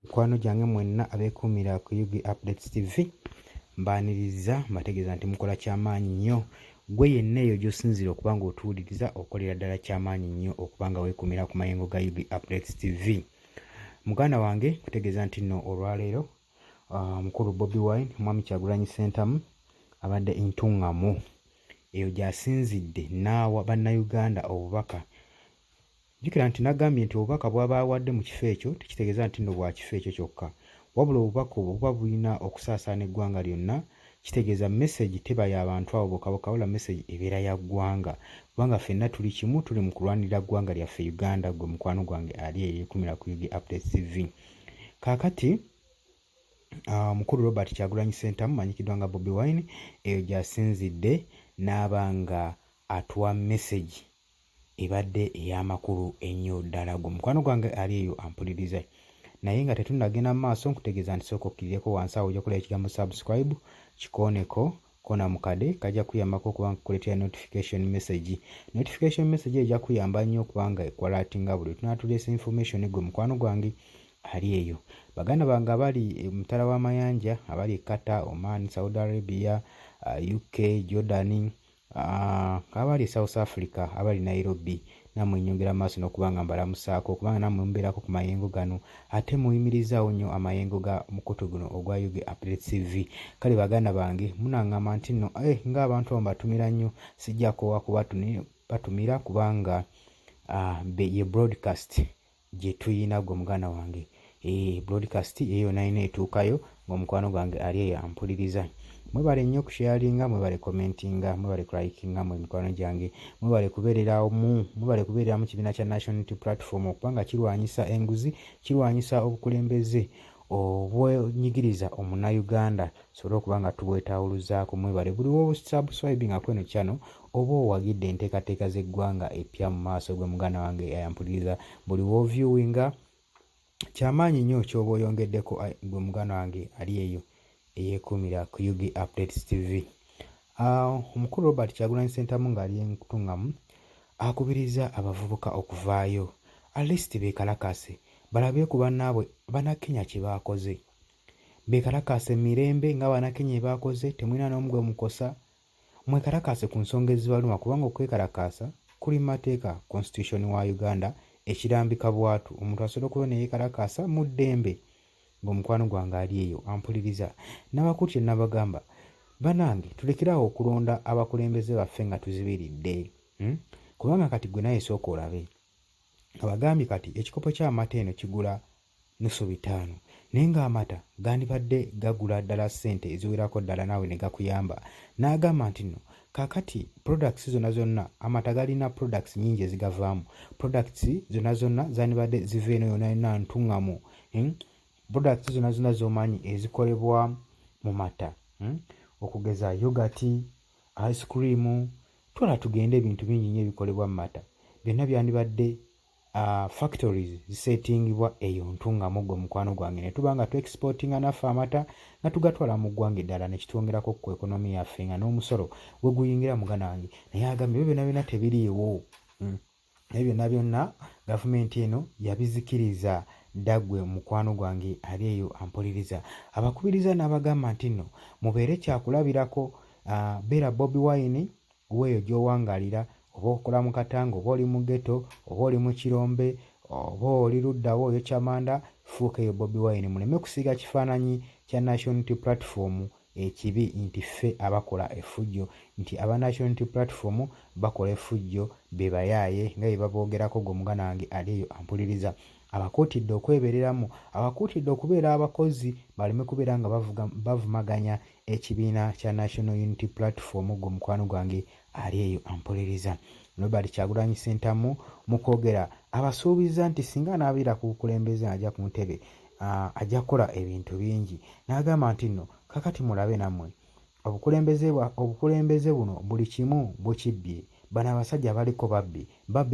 Mukwano gyange mwenna abeekuumira ku UG Updates TV mbaaniriza mbategeeza nti mukola kyamaanyi nnyo. Gwe yenna eyo gy'osinzira okuba nga otuwuliriza okolera ddala kyamaanyi nnyo okuba nga weekuumira ku mayengo ga UG Updates TV. Muganda wange kutegeeza nti nno olwaleero mukulu Bobi Wine Mwami Kyagulanyi Ssentamu abadde entuŋŋamu eyo gy'asinzidde n'awa bannayuganda obubaka. Jjukira nti nagambye nti obubaka bw'aba awadde mu kifo ekyo tekitegeeza nti nno bwa kifo ekyo kyokka, wabula obubaka obwo buba bulina okusaasaana eggwanga lyonna. Kitegeeza message teba y'abantu abo bokka, wabula message ebeera ya ggwanga, kubanga ffenna tuli kimu, tuli mu kulwanirira ggwanga lyaffe Uganda. Gwe mukwano gwange ali eyeekumira ku UG Updates TV. Kaakati mukulu Robert Kyagulanyi Ssentamu manyikiddwa nga Bobi Wine eyo gy'asinzidde n'aba nga atuwa message ebadde ey'amakulu ennyo ddala. Gwe mukwano gwange ali eyo ampuliriza. Naye nga tetunnagenda mu maaso nkutegeeza nti sooka okkirireko wansi awo ojja kulaba ekigambo subscribe, kikooneko koona mukade kajja kuyambako okuba nga kukuleetera notification message. Notification message ejja kuyamba nnyo okubanga ekwalatinga buli tunaatuleesa information. Gwe mukwano gwange ali eyo. Baganda bange abali mutala w'amayanja, abali Qatar, Oman, Saudi Arabia, UK, Jordan, abali South Africa, abali Nairobi, nammwe nnyongera maaso n'okuba nga mbalamusaako kubanga nammwe mubeerako ku mayengo gano ate muyimirizaawo nnyo amayengo ga mukutu guno ogwa UG Updates TV. Kale baganda bange munaŋŋamba nti nno ng'abantu abo mbatumira nnyo, sijja koowa kubatumira kubanga ye broadcast gye tuyina. Gwe muganda wange broadcast eyo nayina etuukayo, ng'omukwano gwange ali eyo ampuliriza. Mwebale nnyo kusharinga, mwebale commentinga, mwebale kulikinga mwe mikwano gyange, mwebale kubeerera mu kibiina kya National Unity Platform okubanga kirwanyisa enguzi, kirwanyisa obukulembeze obwenyigiriza omunnayuganda, sobole okuba nga tubwetawuluzaako. Mwebale buli w'osubscribinga kweno channel oba owagidde enteekateeka z'eggwanga epya mu maaso. Gwe muganda wange ayampuliriza buli w'oviewinga kyamaanyi nnyo ky'oba oyongeddeko. Gwe muganda wange ali eyo eyeekuumira ku UG Updates TV. Omukulu Robert Kyagulanyi Ssentamu ng'ali entuŋŋamu akubiriza abavubuka okuvaayo at least beekalakaase balabe ku bannaabwe Bannakenya kye baakoze, beekalakaase mirembe nga Bannakenya baakoze, temulina n'omu gwe mukosa. Mwekalakaase ku nsonga ezibaluma kubanga okwekalakaasa kuli mu mateeka constitution wa Uganda ekirambika bwatu omuntu asobola okuba ne yeekalakaasa mu ddembe. Ng'omukwano gwange ali eyo ampuliriza. N'abakuutye n'abagamba banange tulekerawo okulonda abakulembeze baffe nga tuzibiridde, kubanga kati gwe naye sooka olabe abagambye kati ekikopo ky'amata eno kigula $5, naye ng'amata gandibadde gagula ddala ssente eziwerako ddala naawe ne gakuyamba. N'agamba nti nno kaakati products zonna amata galina products nnyingi ezigavaamu, products zonna zandibadde ziva eno yonna ntuŋŋamu. Products zonna z'omanyi ezikolebwa mu mata, okugeza yogati, ice cream, twala tugende ebintu bingi nnyo ebikolebwa mu mata, byonna byandibadde factories zisetingibwa eyo ntuŋŋamu. Gwe mukwano gwange ne tuba nga tu-exportinga naffe amata nga tugatwala mu ggwanga eddala ne kitwongerako ku ekonomi yaffe nga n'omusolo gwe guyingira muganda wange. Naye agambye byonna byonna tebiriiwo, naye byonna gavumenti eno yabizikiriza. Ddagwe mukwano gwange ali eyo ampuliriza. Abakubiriza n'abagamba nti nno mubeere kyakulabirako. Beera Bobi Wine weeyo gy'owangaalira, oba okola mu Katanga, oba oli mu ghetto, oba oli mu Kirombe, oba oli luddawo oyo Kyamanda, fuuka eyo Bobi Wine. Muleme kusiiga kifaananyi kya National Unity Platform ekibi nti ffe abakola effujjo, nti aba National Unity Platform bakola effujjo be bayaaye nga bye baboogerako. Gwe muganda wange ali eyo ampuliriza. Abakuutidde okwebereramu, abakuutidde okubeera abakozi, baleme kubeera nga bavumaganya ekibiina kya National Unity Platform. Gwe mukwano gwange ali eyo ampuliriza. Robert Kyagulanyi Ssentamu mu kwogera abasuubiza nti singa anaabeera ku bukulembeze ajja ku ntebe ajja kukola ebintu bingi. N'agamba nti nno kakati mulabe nammwe obukulembeze buno buli kimu bukibbye. Bano abasajja baliko babbi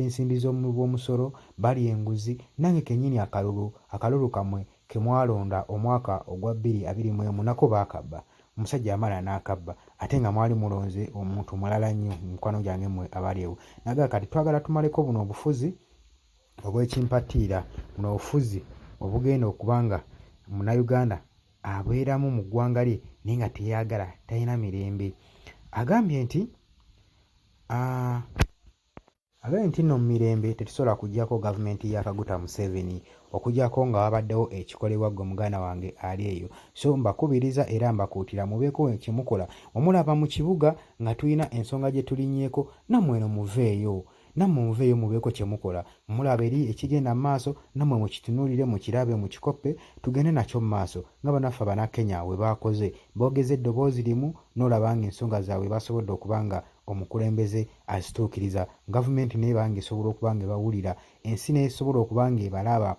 ensimbi z'omusolo, bali enguzi. Nange kennyini akalulu kamwe ke mwalonda omwaka ogwa 2021 nako baakabba. Omusajja amala n'akabba ate nga mwali mulonze omuntu mulala nnyo. Mukwano gyange mmwe abali ewo naga kati twagala tumaleko buno obufuzi obw'ekimpatiira, buno obufuzi obugenda okuba nga Munnayuganda abeeramu mu ggwanga lye naye nga teyagala talina mirembe. Agambye nti nno mu mirembe tetusobola kuggyako gavumenti ya Kaguta Museveni okuggyako nga wabaddewo ekikolebwa ggwe muganda wange ali eyo. So mbakubiriza era mbakuutira mubeeko kyemukola. Omulaba mu kibuga nga tulina ensonga gye tulinnyeko, nammwe eno muveeyo. Nammwe muveeyo mubeeko kyemukola. Mulaba eri ekigenda mu maaso, nammwe mukitunuulire, mukirabe, mukikoppe, tugende nakyo mu maaso. Nga bannaffe Abannakenya bwe baakoze, boogeza eddoboozi limu n'olaba ng'ensonga zaabwe basobodde okuba nga omukulembeze azituukiriza. Gavumenti naye banga esobola okuba nga ebawulira, ensi neesobola okuba nga ebalaba.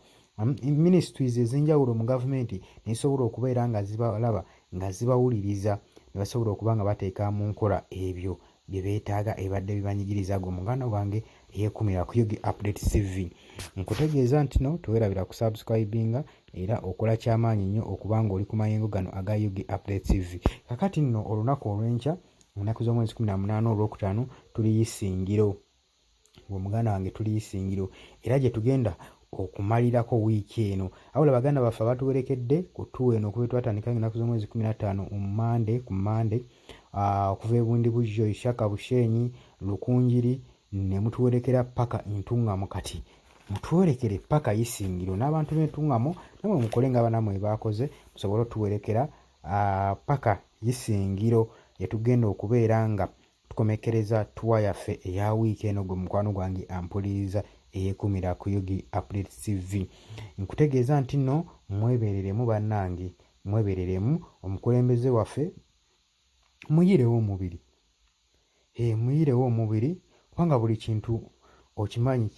Ministries ez'enjawulo mu gavumenti neesobola okubeera nga zibalaba nga zibawuliriza, ne basobola okuba nga bateeka mu nkola ebyo bye beetaaga ebadde bibanyigiriza gwe muganda wange eyeekumira ku Yugi Updates TV. Nkutegeeza nti no teweerabira ku subscribinga era okola kyamaanyi nnyo okuba nga oli ku mayengo gano aga Yugi Updates TV. Kakati nno olunaku olw'enkya, ennaku z'omwezi 18 olwokutaano, tuli Isingiro. Gwe muganda wange tuli Isingiro era gye tugenda okumalirako wiiki eno. Awula baganda baffe abatuwerekedde ku ttu eno okuba twatandika ennaku z'omwezi 15 ku Mande, okuva ebundi bujjo, Ishaka, Bushenyi, Lukunjiri, ne mutuwerekera paka Ntungamo. Kati mutuwerekere paka Isingiro n'abantu b'Entungamo namwe mukole nga banamwe baakoze, musobole otuwerekera paka Isingiro yetugenda okubeera nga tukomekereza ttuwa yaffe eya wiiki eno gwe mukwano gwange ampuliriza eyeekumira ku Yugi Updates TV. Nkutegeeza nti nno mwebereremu bannange, mwebereremu. Omukulembeze waffe muyirewo omubiri, muyirewo omubiri kubanga buli kintu okimanyi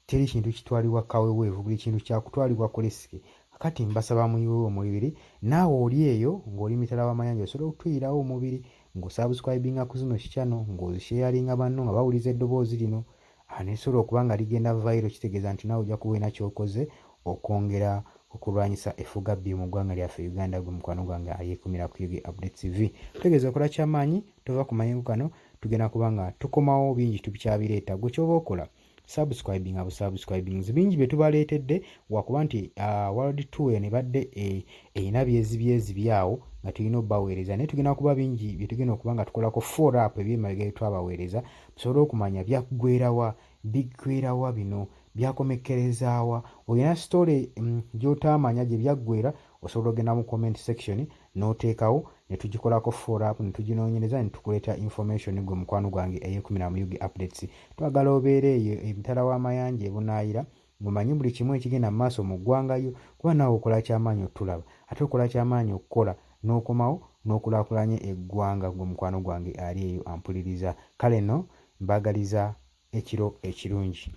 teri kintu kitwalibwa kaweweevu, buli kintu kyakutwalibwa ku risiki. Kakati mbasaba muyirewo omubiri, naawe oli eyo ng'oli mitala w'amayanja osobola okutuyirawo omubiri ng'osubscribinga ku zino kikyano, ng'ozisharinga banno nga bawuliza eddoboozi lino, neesobola okuba nga ligenda viral, kitegeeza nti naawe ojja kuba olina ky'okoze okwongera okulwanyisa effugabbi mu ggwanga lyaffe Uganda. Gwe mukwano gwange ayeekumira ku Yugi Updates TV. Tutegeeza okola kyamaanyi, tova ku mayengo kano, tugenda kuba nga tukomawo bingi tubikyabireeta. Gwe ky'oba okola subscribinga busubscribings bingi bye tubaleetedde, wakuba nti World Tour eno ebadde erina byezi byawo nga tulina obbaweereza, naye tugenda kuba bingi bye tugenda okuba nga tukolako follow up eby'emabega bye twabaweereza, tusobole okumanya byaggweerawa, biggweerawa bino byakomekerezaawa. Olina story gy'otaamanya gye byaggweera, osobola ogenda mu comment section n'oteekawo ne tugikolako follow up, ne tuginoonyereza, ne tukuleeta information gwe mukwano gwange eyeekumira mu Yugi Updates. Twagala obeere eyo emitala w'amayanja ebunaayira, mumanyi buli kimu ekigenda mu maaso mu ggwanga lyo, kuba naawe okola kyamaanyi otulaba, ate okola kyamaanyi okukola n'okomawo n'okulaakulanya eggwanga. Gwe mukwano gwange ali eyo ampuliriza. Kale nno mbaagaliza ekiro ekirungi.